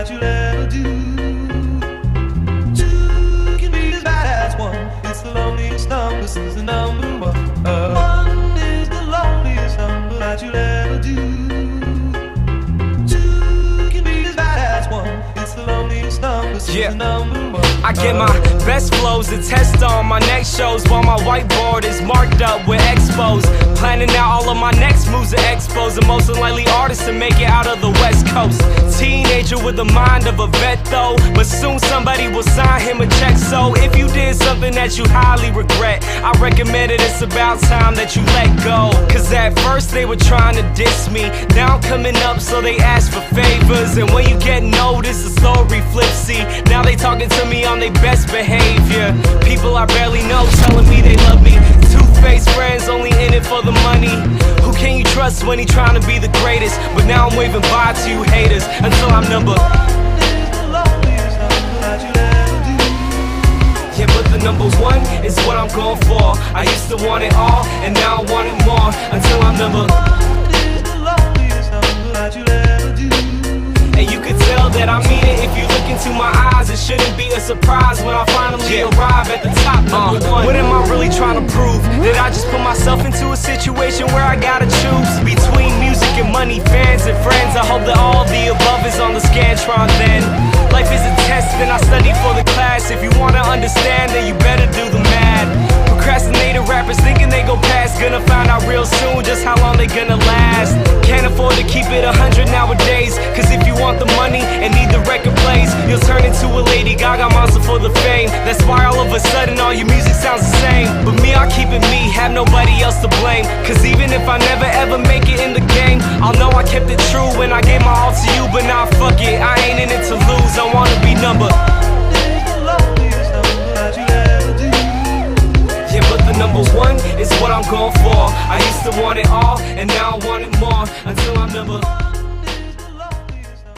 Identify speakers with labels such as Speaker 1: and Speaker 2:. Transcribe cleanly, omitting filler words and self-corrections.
Speaker 1: that you'll ever do. Two can be as bad as one. It's the loneliest number since the number one. One is the loneliest number that you'll ever do. Two can be as bad as one. It's the loneliest number since the number one.
Speaker 2: I get my best flows to test on my next shows, while my whiteboard is marked up with expos. Planning out all of my next moves at expos. The most unlikely artist to make it out of the West Coast. Teenager with the mind of a vet though, but soon somebody will sign him a check. So if you did something that you highly regret, I recommend it, it's about time that you let go. Cause at first they were trying to diss me, now I'm coming up so they ask for favors. And when you get noticed, the story flips. See, now they talking to me on their best behavior. People I barely know telling me they love me. Two-faced friends only in it for the money. Who can you trust when he trying to be the greatest? But now I'm waving bye to you haters until I'm number. Yeah, but the number one is what I'm going for. I used to want it all, and now I want it more. Until I'm number. And you can tell that I mean it if you look into my eyes. It shouldn't be a surprise when I finally arrive at the top, number one. What am I really trying to prove? That I just put myself into a situation where I gotta choose between music and money, fans and friends. I hope that all the above is on the Scantron then. Life is a test and I study for the class. If you wanna understand, then you better do the math. Procrastinated rappers thinking they go past, gonna find out real soon just how long they gonna last. Can't afford to keep it 100 nowadays, cause if you want the money and need the record plays, you'll turn into a Lady Gaga monster for the fame. That's why all of a sudden all your music sounds the same. But me, I keep it me, have nobody else to blame. Cause even if I never ever make it in the game, I'll know I kept it true when I gave my all to you. But nah, fuck it, I ain't in it to lose, I wanna be number. Yeah, but the number one is what I'm going for. I used to want it all, and now I want it more. Until I'm number.